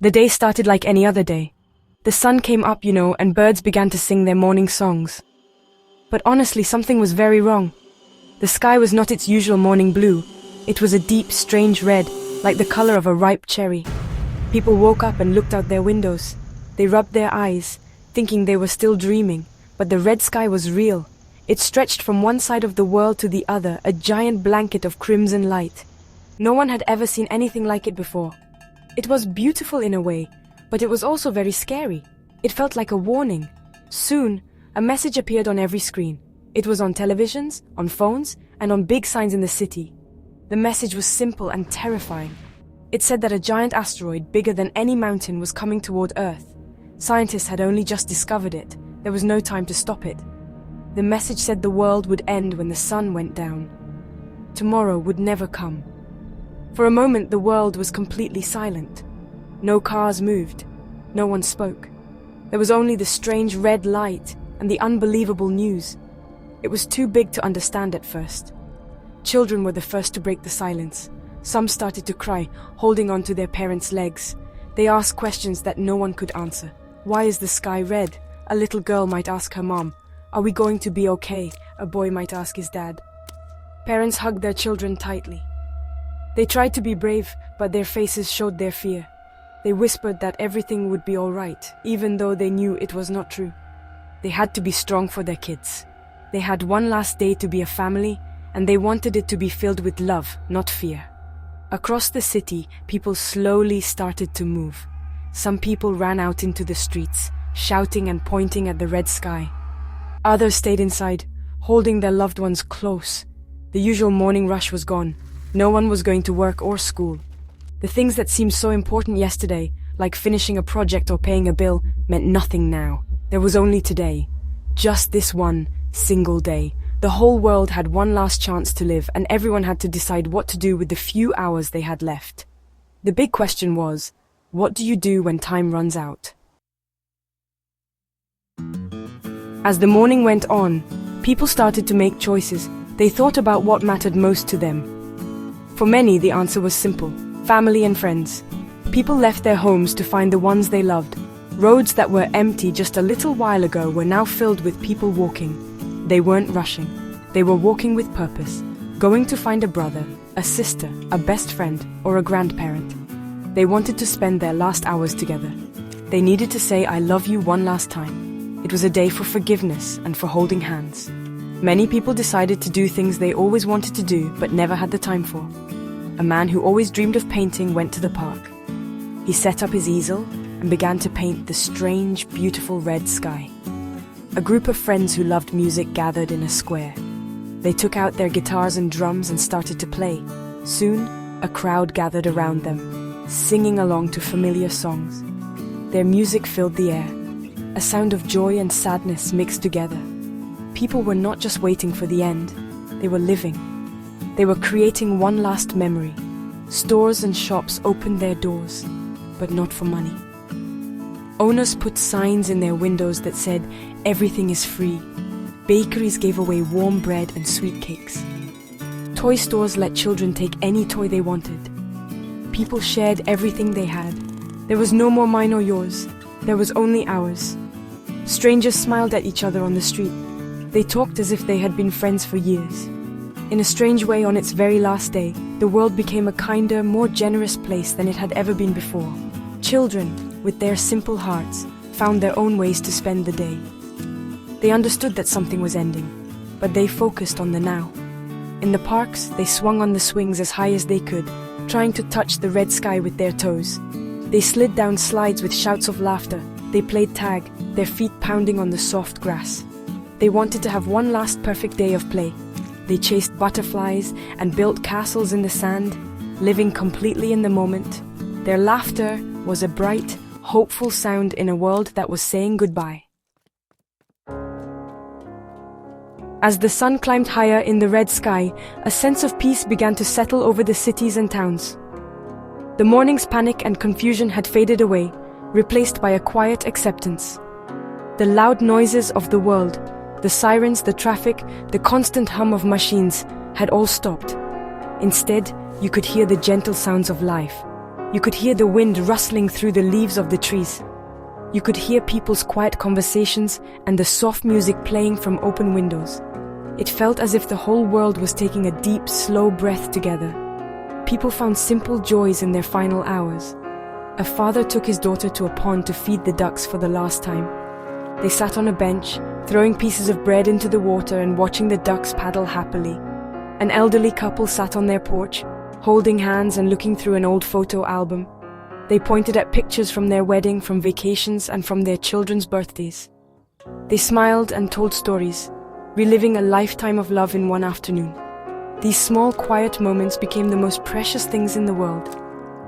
The day started like any other day. The sun came up, and birds began to sing their morning songs. But honestly, something was very wrong. The sky was not its usual morning blue. It was a deep, strange red, like the color of a ripe cherry. People woke up and looked out their windows. They rubbed their eyes, thinking they were still dreaming, but the red sky was real. It stretched from one side of the world to the other, a giant blanket of crimson light. No one had ever seen anything like it before. It was beautiful in a way, but it was also very scary. It felt like a warning. Soon, a message appeared on every screen. It was on televisions, on phones, and on big signs in the city. The message was simple and terrifying. It said that a giant asteroid bigger than any mountain was coming toward Earth. Scientists had only just discovered it. There was no time to stop it. The message said the world would end when the sun went down. Tomorrow would never come. For a moment, the world was completely silent. No cars moved. No one spoke. There was only the strange red light and the unbelievable news. It was too big to understand at first. Children were the first to break the silence. Some started to cry, holding on to their parents' legs. They asked questions that no one could answer. Why is the sky red? A little girl might ask her mom. Are we going to be okay? A boy might ask his dad. Parents hugged their children tightly. They tried to be brave, but their faces showed their fear. They whispered that everything would be all right, even though they knew it was not true. They had to be strong for their kids. They had one last day to be a family, and they wanted it to be filled with love, not fear. Across the city, people slowly started to move. Some people ran out into the streets, shouting and pointing at the red sky. Others stayed inside, holding their loved ones close. The usual morning rush was gone. No one was going to work or school. The things that seemed so important yesterday, like finishing a project or paying a bill, meant nothing now. There was only today. Just this one single day. The whole world had one last chance to live, and everyone had to decide what to do with the few hours they had left. The big question was, what do you do when time runs out? As the morning went on, people started to make choices. They thought about what mattered most to them. For many, the answer was simple: family and friends. People left their homes to find the ones they loved. Roads that were empty just a little while ago were now filled with people walking. They weren't rushing. They were walking with purpose, going to find a brother, a sister, a best friend, or a grandparent. They wanted to spend their last hours together. They needed to say "I love you" one last time. It was a day for forgiveness and for holding hands. Many people decided to do things they always wanted to do but never had the time for. A man who always dreamed of painting went to the park. He set up his easel and began to paint the strange, beautiful red sky. A group of friends who loved music gathered in a square. They took out their guitars and drums and started to play. Soon, a crowd gathered around them, singing along to familiar songs. Their music filled the air, a sound of joy and sadness mixed together. People were not just waiting for the end, they were living. They were creating one last memory. Stores and shops opened their doors, but not for money. Owners put signs in their windows that said, "Everything is free." Bakeries gave away warm bread and sweet cakes. Toy stores let children take any toy they wanted. People shared everything they had. There was no more mine or yours. There was only ours. Strangers smiled at each other on the street. They talked as if they had been friends for years. In a strange way, on its very last day, the world became a kinder, more generous place than it had ever been before. Children, with their simple hearts, found their own ways to spend the day. They understood that something was ending, but they focused on the now. In the parks, they swung on the swings as high as they could, trying to touch the red sky with their toes. They slid down slides with shouts of laughter. They played tag, their feet pounding on the soft grass. They wanted to have one last perfect day of play. They chased butterflies and built castles in the sand, living completely in the moment. Their laughter was a bright, hopeful sound in a world that was saying goodbye. As the sun climbed higher in the red sky, a sense of peace began to settle over the cities and towns. The morning's panic and confusion had faded away, replaced by a quiet acceptance. The loud noises of the world, the sirens, the traffic, the constant hum of machines had all stopped. Instead, you could hear the gentle sounds of life. You could hear the wind rustling through the leaves of the trees. You could hear people's quiet conversations and the soft music playing from open windows. It felt as if the whole world was taking a deep, slow breath together. People found simple joys in their final hours. A father took his daughter to a pond to feed the ducks for the last time. They sat on a bench, throwing pieces of bread into the water and watching the ducks paddle happily. An elderly couple sat on their porch, holding hands and looking through an old photo album. They pointed at pictures from their wedding, from vacations, and from their children's birthdays. They smiled and told stories, reliving a lifetime of love in one afternoon. These small, quiet moments became the most precious things in the world.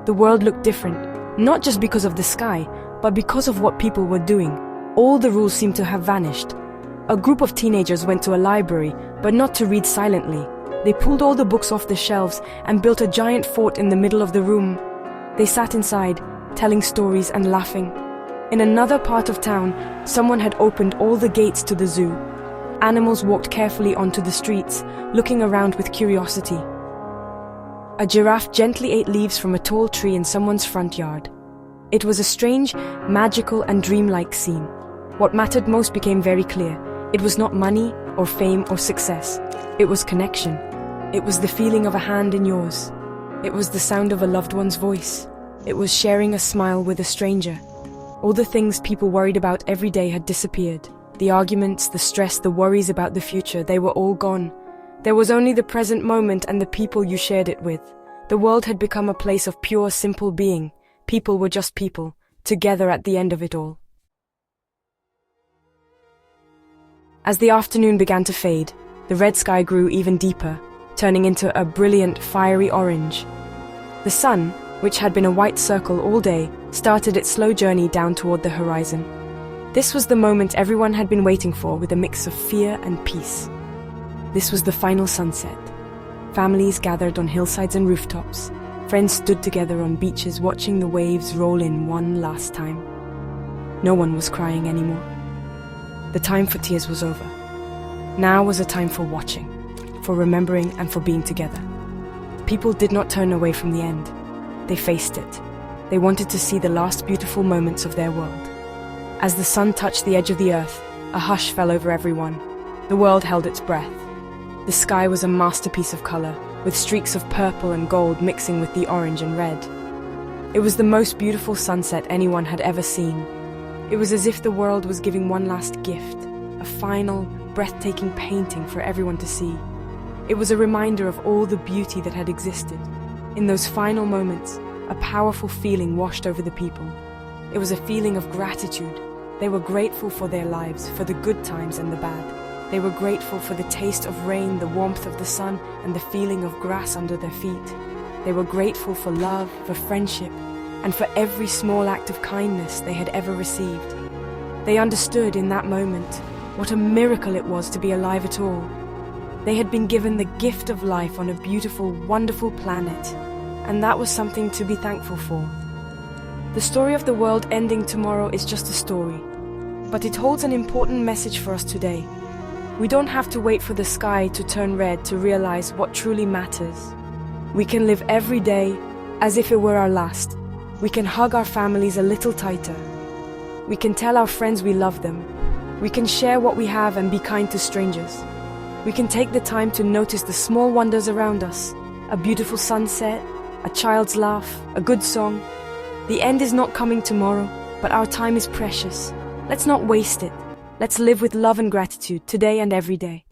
The world looked different, not just because of the sky, but because of what people were doing. All the rules seemed to have vanished. A group of teenagers went to a library, but not to read silently. They pulled all the books off the shelves and built a giant fort in the middle of the room. They sat inside, telling stories and laughing. In another part of town, someone had opened all the gates to the zoo. Animals walked carefully onto the streets, looking around with curiosity. A giraffe gently ate leaves from a tall tree in someone's front yard. It was a strange, magical, and dreamlike scene. What mattered most became very clear. It was not money, or fame, or success. It was connection. It was the feeling of a hand in yours. It was the sound of a loved one's voice. It was sharing a smile with a stranger. All the things people worried about every day had disappeared. The arguments, the stress, the worries about the future, they were all gone. There was only the present moment and the people you shared it with. The world had become a place of pure, simple being. People were just people, together at the end of it all. As the afternoon began to fade, the red sky grew even deeper, turning into a brilliant, fiery orange. The sun, which had been a white circle all day, started its slow journey down toward the horizon. This was the moment everyone had been waiting for, with a mix of fear and peace. This was the final sunset. Families gathered on hillsides and rooftops. Friends stood together on beaches watching the waves roll in one last time. No one was crying anymore. The time for tears was over. Now was a time for watching, for remembering, and for being together. People did not turn away from the end. They faced it. They wanted to see the last beautiful moments of their world. As the sun touched the edge of the earth, a hush fell over everyone. The world held its breath. The sky was a masterpiece of color, with streaks of purple and gold mixing with the orange and red. It was the most beautiful sunset anyone had ever seen. It was as if the world was giving one last gift, a final, breathtaking painting for everyone to see. It was a reminder of all the beauty that had existed. In those final moments, a powerful feeling washed over the people. It was a feeling of gratitude. They were grateful for their lives, for the good times and the bad. They were grateful for the taste of rain, the warmth of the sun, and the feeling of grass under their feet. They were grateful for love, for friendship, and for every small act of kindness they had ever received. They understood in that moment what a miracle it was to be alive at all. They had been given the gift of life on a beautiful, wonderful planet, and that was something to be thankful for. The story of the world ending tomorrow is just a story, but it holds an important message for us today. We don't have to wait for the sky to turn red to realize what truly matters. We can live every day as if it were our last. We can hug our families a little tighter. We can tell our friends we love them. We can share what we have and be kind to strangers. We can take the time to notice the small wonders around us. A beautiful sunset, a child's laugh, a good song. The end is not coming tomorrow, but our time is precious. Let's not waste it. Let's live with love and gratitude today and every day.